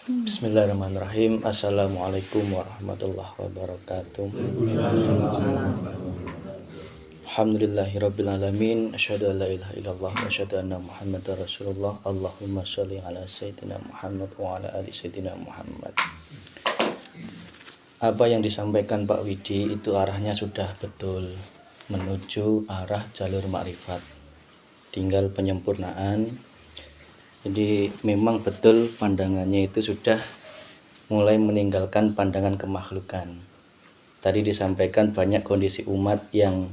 Bismillahirrahmanirrahim. Assalamualaikum warahmatullahi wabarakatuh. Alhamdulillahirrabbilalamin. Asyhadu an la ilaha illallah wa asyhadu anna Muhammadar Rasulullah. Allahumma sholli ala sayyidina Muhammad wa ala ali sayyidina Muhammad. Apa yang disampaikan Pak Widi itu arahnya sudah betul, menuju arah jalur makrifat. Tinggal penyempurnaan. Jadi memang betul pandangannya itu sudah mulai meninggalkan pandangan kemakhlukan. Tadi disampaikan banyak kondisi umat yang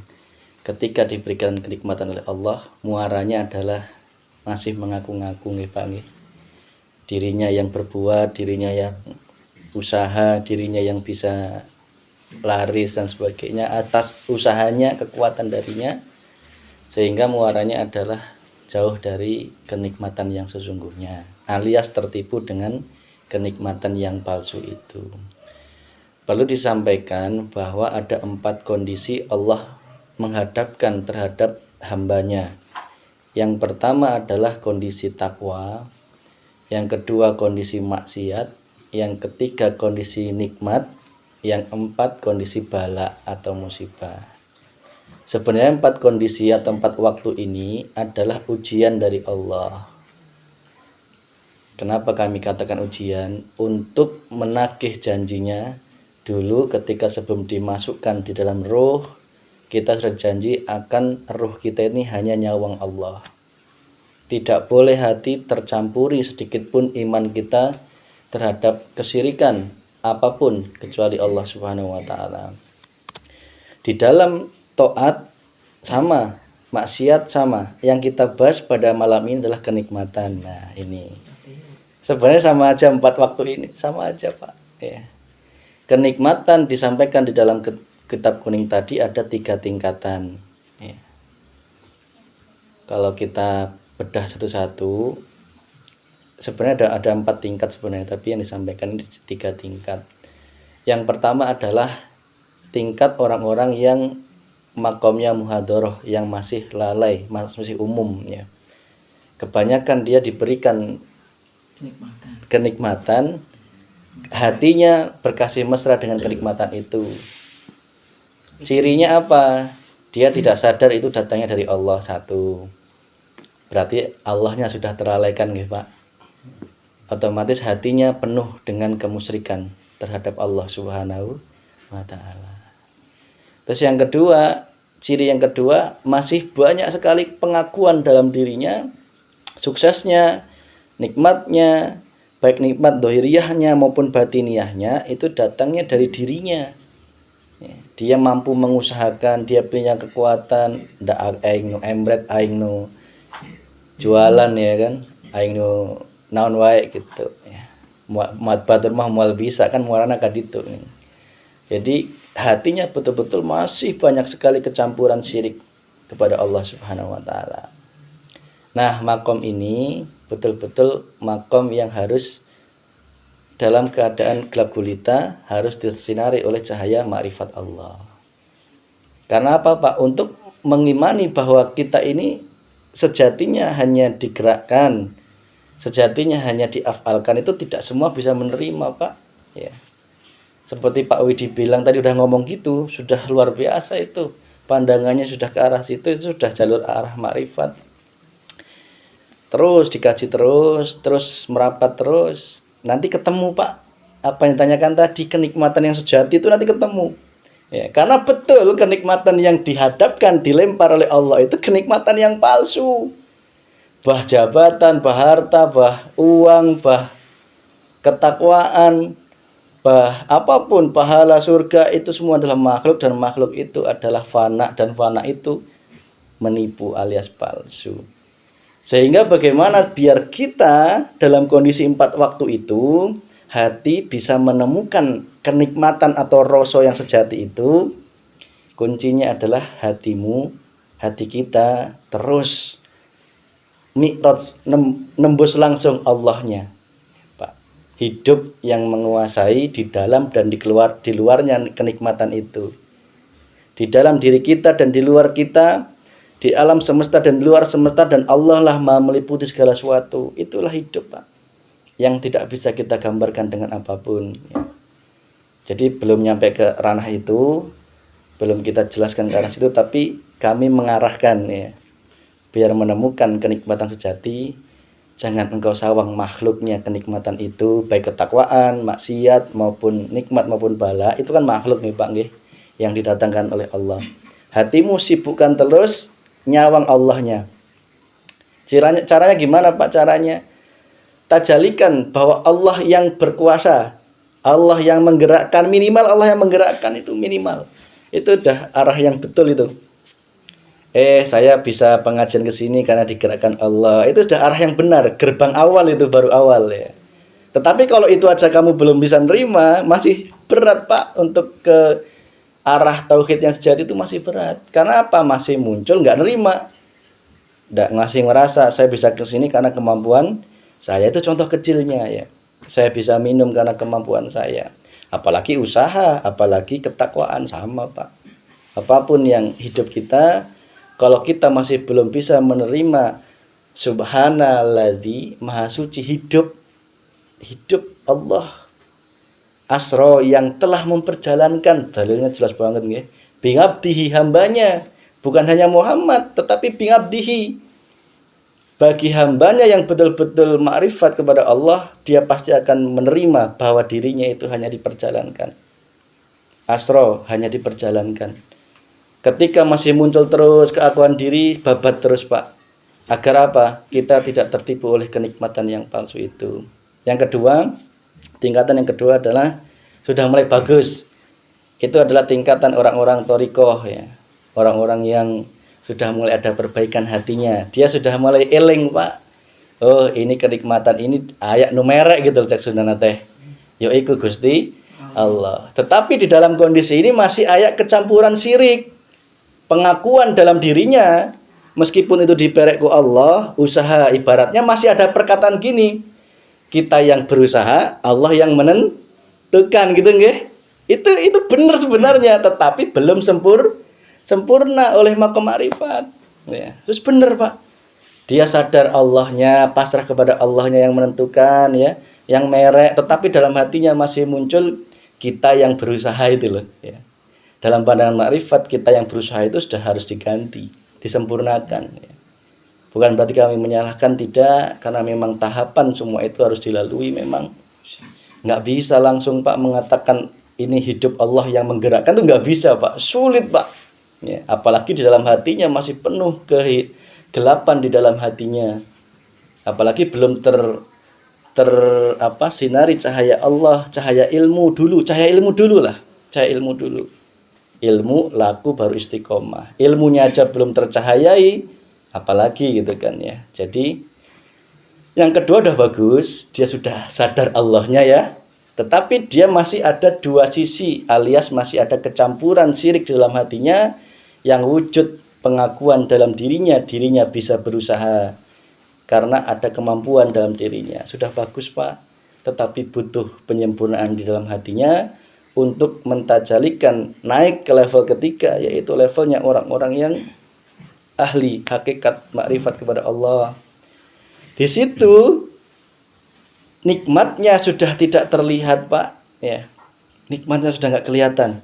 ketika diberikan kenikmatan oleh Allah, muaranya adalah masih mengaku-ngaku nggih Pak nggih. Dirinya yang berbuat, dirinya yang usaha, dirinya yang bisa laris dan sebagainya, atas usahanya, kekuatan darinya, sehingga muaranya adalah jauh dari kenikmatan yang sesungguhnya, alias tertipu dengan kenikmatan yang palsu itu. Perlu disampaikan bahwa ada 4 kondisi Allah menghadapkan terhadap hambanya. Yang pertama adalah kondisi takwa, yang kedua kondisi maksiat, yang ketiga kondisi nikmat, yang 4 kondisi bala atau musibah. Sebenarnya 4 kondisi atau 4 waktu ini adalah ujian dari Allah. Kenapa kami katakan ujian? Untuk menagih janjinya. Dulu ketika sebelum dimasukkan di dalam ruh, kita sudah janji akan ruh kita ini hanya nyawang Allah. Tidak boleh hati tercampuri sedikit pun iman kita terhadap kesyirikan apapun kecuali Allah Subhanahu wa taala. Di dalam taat sama, maksiat sama. Yang kita bahas pada malam ini adalah kenikmatan. Nah, ini sebenarnya sama aja 4 waktu ini, sama aja Pak. Ya. Kenikmatan disampaikan di dalam kitab kuning tadi ada 3 tingkatan. Ya. Kalau kita bedah satu-satu, sebenarnya ada 4 tingkat sebenarnya, tapi yang disampaikan ini 3 tingkat. Yang pertama adalah tingkat orang-orang yang makomnya muhadharah, yang masih lalai, masih umum ya. Kebanyakan dia diberikan kenikmatan, hatinya berkasih mesra dengan kenikmatan itu. Cirinya apa? Dia tidak sadar itu datangnya dari Allah. 1. Berarti Allahnya sudah terlalaikan nggih Pak. Otomatis hatinya penuh dengan kemusyrikan terhadap Allah Subhanahu wa taala. Terus yang kedua, ciri yang kedua, masih banyak sekali pengakuan dalam dirinya, suksesnya, nikmatnya, baik nikmat dohiriyahnya maupun batiniyahnya itu datangnya dari dirinya. Dia mampu mengusahakan, dia punya kekuatan, ndak aing nu embret, aing nu jualan ya kan, aing nu naon wae gitu ya. Muat batur mah moal bisa kan muarana ka ditu. Jadi hatinya betul-betul masih banyak sekali kecampuran syirik kepada Allah Subhanahu wa taala. Nah, makom ini betul-betul makom yang harus dalam keadaan gelap gulita harus disinari oleh cahaya ma'rifat Allah. Karena apa Pak? Untuk mengimani bahwa kita ini sejatinya hanya digerakkan, sejatinya hanya diafalkan, itu tidak semua bisa menerima Pak. Ya. Seperti Pak Widi bilang tadi udah ngomong gitu, sudah luar biasa itu. Pandangannya sudah ke arah situ, itu sudah jalur arah ma'rifat. Terus dikaji terus merapat terus. Nanti ketemu Pak, apa yang ditanyakan tadi, kenikmatan yang sejati itu nanti ketemu ya, karena betul kenikmatan yang dihadapkan, dilempar oleh Allah itu kenikmatan yang palsu. Bah jabatan, bah harta, bah uang, bah ketakwaan, bah apapun, pahala surga, itu semua adalah makhluk, dan makhluk itu adalah fana, dan fana itu menipu alias palsu. Sehingga bagaimana biar kita dalam kondisi 4 waktu itu hati bisa menemukan kenikmatan atau rasa yang sejati itu, kuncinya adalah hatimu, hati kita terus mi'raj, nembus langsung Allahnya Pak. Hidup yang menguasai di dalam dan di luarnya kenikmatan itu. Di dalam diri kita dan di luar kita, di alam semesta dan di luar semesta, dan Allah lah maha meliputi segala sesuatu. Itulah hidup Pak. yang tidak bisa kita gambarkan dengan apapun ya. Jadi belum nyampe ke ranah itu, belum kita jelaskan ke arah situ, tapi kami mengarahkan ya, biar menemukan kenikmatan sejati. Jangan engkau sawang makhluknya kenikmatan itu, baik ketakwaan, maksiat maupun nikmat maupun bala, itu kan makhluk nih Pak nggih, yang didatangkan oleh Allah. Hatimu sibukkan terus nyawang Allahnya. Caranya gimana Pak? Caranya tajalikan bahwa Allah yang berkuasa, Allah yang menggerakkan, minimal Allah yang menggerakkan itu minimal. Itu udah arah yang betul itu. Saya bisa pengajian ke sini karena digerakkan Allah. Itu sudah arah yang benar, gerbang awal itu baru awal ya. Tetapi kalau itu aja kamu belum bisa nerima, masih berat Pak untuk ke arah tauhid yang sejati itu masih berat. Karena apa? Masih muncul nggak nerima. Masih merasa saya bisa ke sini karena kemampuan saya, itu contoh kecilnya ya. Saya bisa minum karena kemampuan saya. Apalagi usaha, apalagi ketakwaan, sama Pak. Apapun yang hidup kita, kalau kita masih belum bisa menerima subhanalladzi maha suci, hidup Allah asro yang telah memperjalankan, dalilnya jelas banget nggih. Bingabdihi, hambanya, bukan hanya Muhammad tetapi bingabdihi, bagi hambanya yang betul-betul makrifat kepada Allah, dia pasti akan menerima bahwa dirinya itu hanya diperjalankan. Asro, hanya diperjalankan. Ketika masih muncul terus keakuan diri, babat terus Pak. Agar apa? Kita tidak tertipu oleh kenikmatan yang palsu itu. Yang kedua, tingkatan yang kedua adalah sudah mulai bagus. Itu adalah tingkatan orang-orang thariqah ya. Orang-orang yang sudah mulai ada perbaikan hatinya. Dia sudah mulai eling Pak. Oh, ini kenikmatan ini ayak numerek gitu cek sunana teh. Yo iku Gusti Allah. Tetapi di dalam kondisi ini masih ayak kecampuran syirik. Pengakuan dalam dirinya, meskipun itu diperek ku Allah, usaha ibaratnya masih ada perkataan gini, kita yang berusaha, Allah yang menentukan gitu nggih. Itu benar sebenarnya, tetapi belum sempurna oleh makom ma'rifat ya. Terus benar Pak, dia sadar Allahnya, pasrah kepada Allahnya yang menentukan ya, yang merek, tetapi dalam hatinya masih muncul kita yang berusaha itu loh ya. Dalam pandangan makrifat, kita yang berusaha itu sudah harus diganti, disempurnakan ya. Bukan berarti kami menyalahkan, tidak, karena memang tahapan semua itu harus dilalui. Memang nggak bisa langsung Pak mengatakan ini hidup Allah yang menggerakkan, itu nggak bisa Pak, sulit Pak ya. Apalagi di dalam hatinya masih penuh kegelapan di dalam hatinya, apalagi belum sinari cahaya Allah, cahaya ilmu dulu lah, cahaya ilmu dulu. Ilmu laku baru istiqomah. Ilmunya aja belum tercahayai, apalagi gitu kan ya. Jadi yang kedua udah bagus, dia sudah sadar Allahnya ya. Tetapi dia masih ada dua sisi, alias masih ada kecampuran syirik di dalam hatinya, yang wujud pengakuan dalam dirinya bisa berusaha karena ada kemampuan dalam dirinya. Sudah bagus Pak, tetapi butuh penyempurnaan di dalam hatinya untuk mentajalikan naik ke level ketiga, yaitu levelnya orang-orang yang ahli hakikat makrifat kepada Allah. Di situ nikmatnya sudah tidak terlihat Pak ya. Nikmatnya sudah nggak kelihatan.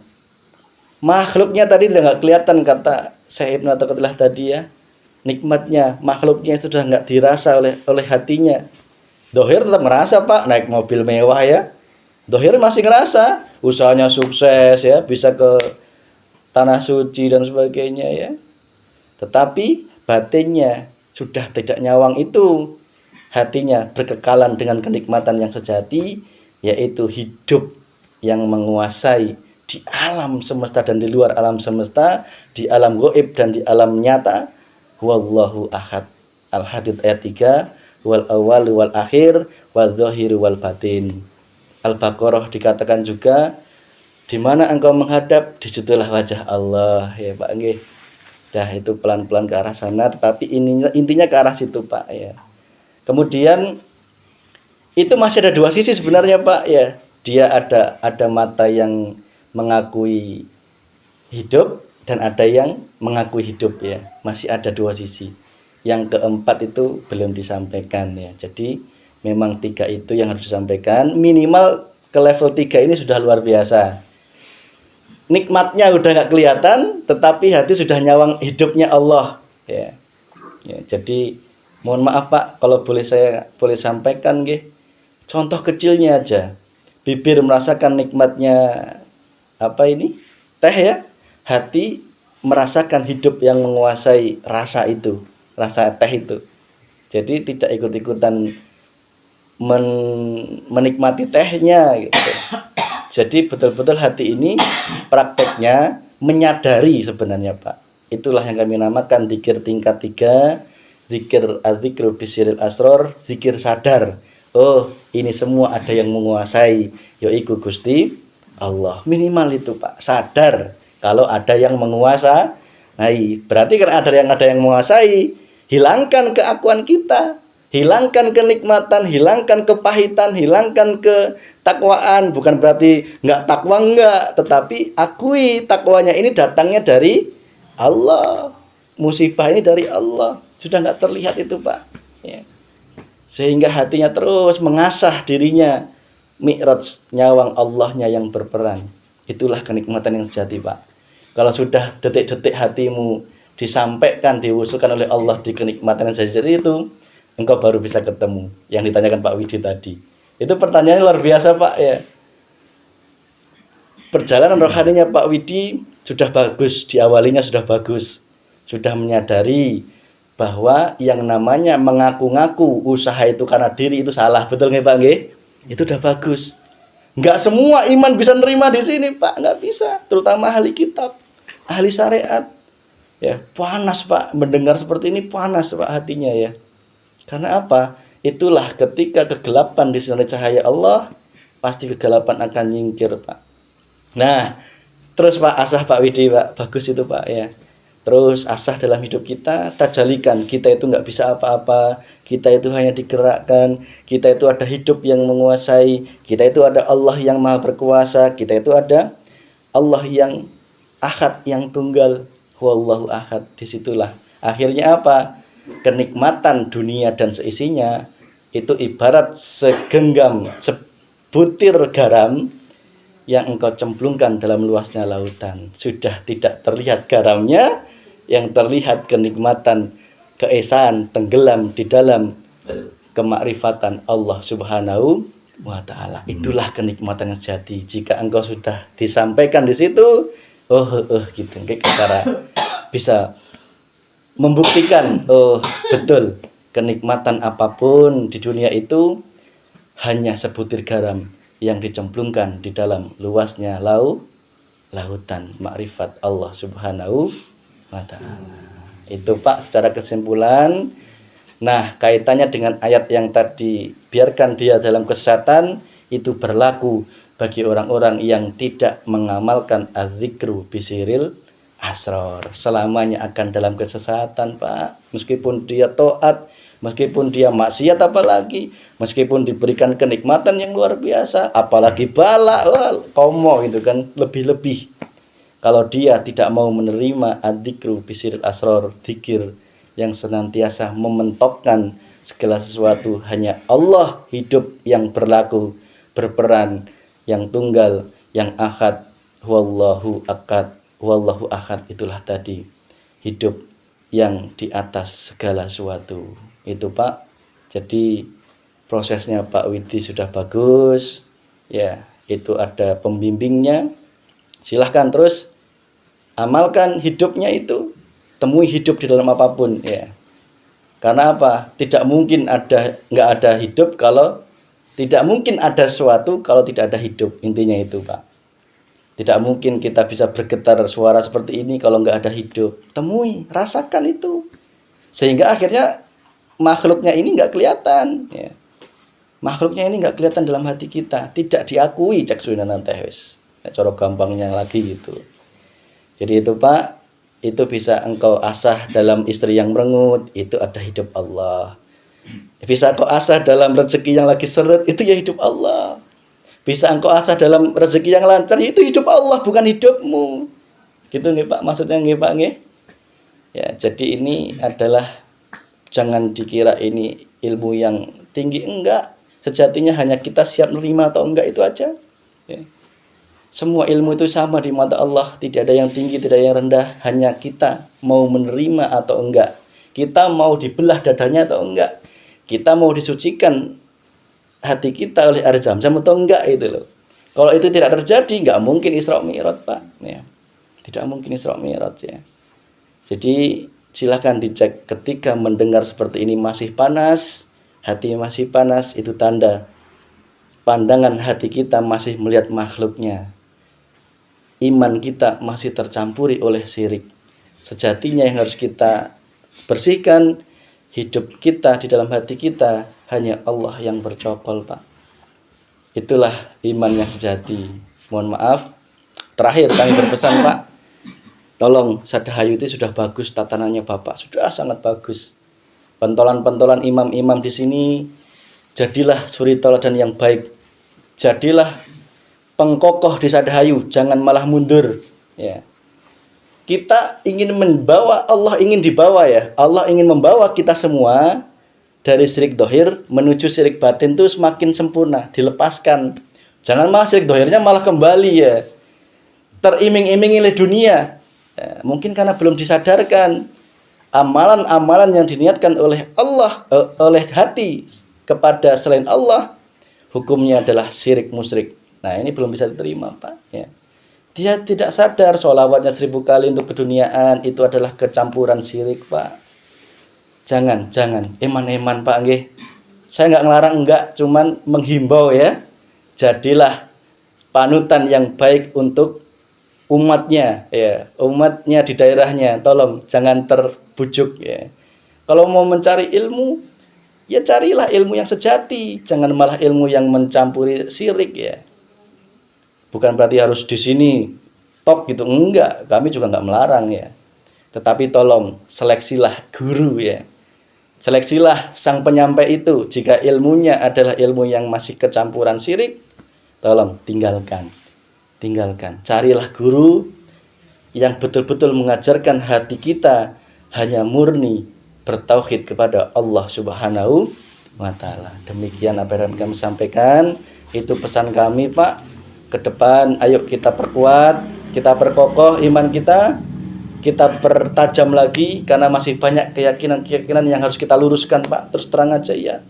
Makhluknya tadi sudah nggak kelihatan, kata Syekh Ibnu Athaillah tadi ya. Nikmatnya, makhluknya sudah nggak dirasa oleh hatinya. Dohir tetap ngerasa Pak, naik mobil mewah ya. Dohir masih ngerasa, usahanya sukses ya, bisa ke tanah suci dan sebagainya ya. Tetapi batinnya sudah tidak nyawang itu. Hatinya berkekalan dengan kenikmatan yang sejati, yaitu hidup yang menguasai di alam semesta dan di luar alam semesta, di alam gaib dan di alam nyata. Wallahu ahad. Al-Hadid ayat 3, wal awal wal akhir wal zahir wal batin. Al-Baqarah dikatakan juga, di mana engkau menghadap, disitulah wajah Allah ya Pak nggih. Dah itu pelan-pelan ke arah sana, tetapi intinya ke arah situ Pak ya. Kemudian itu masih ada dua sisi sebenarnya Pak ya. Dia ada mata yang mengakui hidup dan ada yang mengakui hidup ya. Masih ada dua sisi. Yang keempat itu belum disampaikan ya. Jadi memang 3 itu yang harus disampaikan. Minimal ke level 3 ini sudah luar biasa. Nikmatnya udah nggak kelihatan, tetapi hati sudah nyawang hidupnya Allah. Ya. Jadi mohon maaf Pak, kalau saya boleh sampaikan nggih. Contoh kecilnya aja. Bibir merasakan nikmatnya teh ya. Hati merasakan hidup yang menguasai rasa itu, rasa teh itu. Jadi tidak ikut-ikutan menikmati tehnya gitu. Jadi betul-betul hati ini prakteknya menyadari sebenarnya Pak. Itulah yang kami namakan zikir tingkat 3, zikir adzikru bisiril asror, zikir sadar. Oh, ini semua ada yang menguasai, yaitu Gusti Allah. Minimal itu Pak, sadar kalau ada yang menguasai. Berarti kan ada yang menguasai, hilangkan keakuan kita. Hilangkan kenikmatan, hilangkan kepahitan, hilangkan ketakwaan. Bukan berarti nggak takwa enggak, tetapi akui takwanya ini datangnya dari Allah. Musibah ini dari Allah. Sudah nggak terlihat itu Pak. Ya. Sehingga hatinya terus mengasah dirinya. Mi'raj, nyawang Allahnya yang berperan. Itulah kenikmatan yang sejati Pak. Kalau sudah detik-detik hatimu disampaikan, diwusulkan oleh Allah di kenikmatan yang sejati itu, engkau baru bisa ketemu yang ditanyakan Pak Widi tadi. Itu pertanyaannya luar biasa Pak ya. Perjalanan rohaninya Pak Widi sudah bagus, diawalinya sudah bagus. Sudah menyadari bahwa yang namanya mengaku-ngaku usaha itu karena diri itu salah. Betul nggih Pak nggih? Itu udah bagus. Enggak semua iman bisa nerima di sini Pak, enggak bisa. Terutama ahli kitab, ahli syariat. Ya, panas Pak, mendengar seperti ini panas Pak hatinya ya. Karena apa? Itulah ketika kegelapan disinari cahaya Allah, pasti kegelapan akan nyingkir Pak. Nah, terus Pak asah Pak Widi Pak, bagus itu Pak ya. Terus asah dalam hidup kita, tajalikan kita itu nggak bisa apa-apa, kita itu hanya digerakkan, kita itu ada hidup yang menguasai, kita itu ada Allah yang maha berkuasa, kita itu ada Allah yang ahad, yang tunggal, huwallahu ahad. Disitulah akhirnya apa? Kenikmatan dunia dan seisinya itu ibarat segenggam, sebutir garam yang engkau cemplungkan dalam luasnya lautan. Sudah tidak terlihat garamnya, yang terlihat kenikmatan, keesaan tenggelam di dalam kemakrifatan Allah Subhanahu wa Ta'ala. Itulah kenikmatan yang sejati. Jika engkau sudah disampaikan di situ, gitu, cara bisa membuktikan, betul, kenikmatan apapun di dunia itu hanya sebutir garam yang dicemplungkan di dalam luasnya lautan makrifat Allah Subhanahu wa Ta'ala. Itu Pak secara kesimpulan. Nah, kaitannya dengan ayat yang tadi, biarkan dia dalam kesesatan, itu berlaku bagi orang-orang yang tidak mengamalkan adzikru bisiril asror. Selamanya akan dalam kesesatan Pak. Meskipun dia taat, meskipun dia maksiat, apalagi meskipun diberikan kenikmatan yang luar biasa, apalagi bala, komo gitu kan, lebih-lebih. Kalau dia tidak mau menerima adzikru bisiril asror, zikir yang senantiasa mementokkan segala sesuatu hanya Allah, hidup yang berlaku, berperan, yang tunggal, yang ahad, wallahu akad, wallahu ahad. Itulah tadi hidup yang di atas segala sesuatu. Itu Pak. Jadi prosesnya Pak Widi sudah bagus. Ya, itu ada pembimbingnya. Silahkan terus amalkan hidupnya itu. Temui hidup di dalam apapun ya. Karena apa? Tidak mungkin nggak ada hidup kalau tidak mungkin ada sesuatu kalau tidak ada hidup. Intinya itu Pak. Tidak mungkin kita bisa bergetar suara seperti ini kalau nggak ada hidup. Temui, rasakan itu. Sehingga akhirnya makhluknya ini nggak kelihatan. Ya. Makhluknya ini nggak kelihatan dalam hati kita. Tidak diakui cek suinanan tehwis. Cara gampangnya lagi gitu. Jadi itu Pak. Itu bisa engkau asah dalam istri yang merengut. Itu ada hidup Allah. Bisa engkau asah dalam rezeki yang lagi seret. Itu ya hidup Allah. Bisa engkau asah dalam rezeki yang lancar, itu hidup Allah, bukan hidupmu. Gitu nih Pak, maksudnya nih Pak nih. Ya, jadi ini adalah, jangan dikira ini ilmu yang tinggi enggak. Sejatinya hanya kita siap menerima atau enggak, itu aja. Ya. Semua ilmu itu sama di mata Allah, tidak ada yang tinggi, tidak ada yang rendah, hanya kita mau menerima atau enggak. Kita mau dibelah dadanya atau enggak. Kita mau disucikan hati kita oleh air Zam-Zam atau enggak, itu loh. Kalau itu tidak terjadi, enggak mungkin Isra Mi'raj, Pak. Ya. Tidak mungkin Isra Mi'raj, ya. Jadi silakan dicek, ketika mendengar seperti ini masih panas, hati masih panas, itu tanda pandangan hati kita masih melihat makhluknya. Iman kita masih tercampuri oleh syirik. Sejatinya yang harus kita bersihkan, hidup kita di dalam hati kita hanya Allah yang bercokol, Pak. Itulah iman yang sejati. Mohon maaf, terakhir kami berpesan, Pak, tolong Sadahayu itu sudah bagus tatanannya Bapak, sudah sangat bagus. Pentolan-pentolan imam-imam di sini, jadilah suri tauladan yang baik. Jadilah pengkokoh di Sadahayu, jangan malah mundur. Ya. Kita ingin membawa, Allah ingin dibawa, ya. Allah ingin membawa kita semua dari syirik dohir menuju syirik batin itu semakin sempurna, dilepaskan. Jangan malah syirik dohirnya malah kembali, ya. Teriming-imingi oleh dunia. Ya, mungkin karena belum disadarkan amalan-amalan yang diniatkan oleh Allah, oleh hati kepada selain Allah, hukumnya adalah syirik musyrik. Nah, ini belum bisa diterima, Pak. Ya. Dia tidak sadar sholawatnya 1000 kali untuk keduniaan itu adalah kecampuran syirik, Pak. Jangan, eman-eman, Pak, nggih. Saya nggak ngelarang, enggak, cuman menghimbau, ya. Jadilah panutan yang baik untuk umatnya, ya. Umatnya di daerahnya, tolong jangan terbujuk, ya. Kalau mau mencari ilmu, ya carilah ilmu yang sejati, jangan malah ilmu yang mencampuri syirik, ya. Bukan berarti harus di sini tok gitu, enggak. Kami juga enggak melarang, ya. Tetapi tolong seleksilah guru, ya. Seleksilah sang penyampai itu. Jika ilmunya adalah ilmu yang masih kecampuran syirik, tolong tinggalkan. Carilah guru yang betul-betul mengajarkan hati kita hanya murni bertauhid kepada Allah Subhanahu wa Ta'ala. Demikian apa yang kami sampaikan. Itu pesan kami, Pak. Ke depan ayo kita perkuat, kita perkokoh iman kita pertajam lagi, karena masih banyak keyakinan yang harus kita luruskan, Pak. Terus terang aja, ya.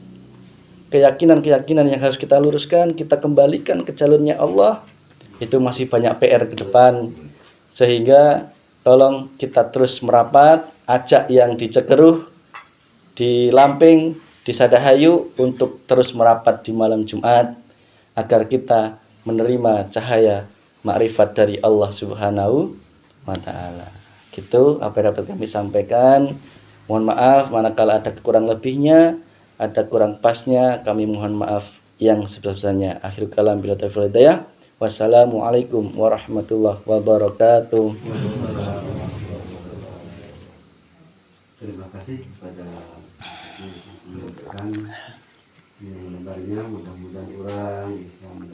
Keyakinan yang harus kita luruskan, kita kembalikan ke jalurnya Allah. Itu masih banyak PR ke depan. Sehingga tolong kita terus merapat, ajak yang di Cekeruh, di Lamping, di Sadahayu untuk terus merapat di malam Jumat agar kita menerima cahaya makrifat dari Allah Subhanahu wa Ta'ala. Gitu apa yang dapat kami sampaikan. Mohon maaf manakala ada kurang lebihnya, ada kurang pasnya, kami mohon maaf yang sebesar-besarnya. Akhirul kalam bila taufiq wal hidayah. Wassalamualaikum warahmatullahi wabarakatuh. Terima kasih kepada yang menyampaikan yang mudah-mudahan orang Islam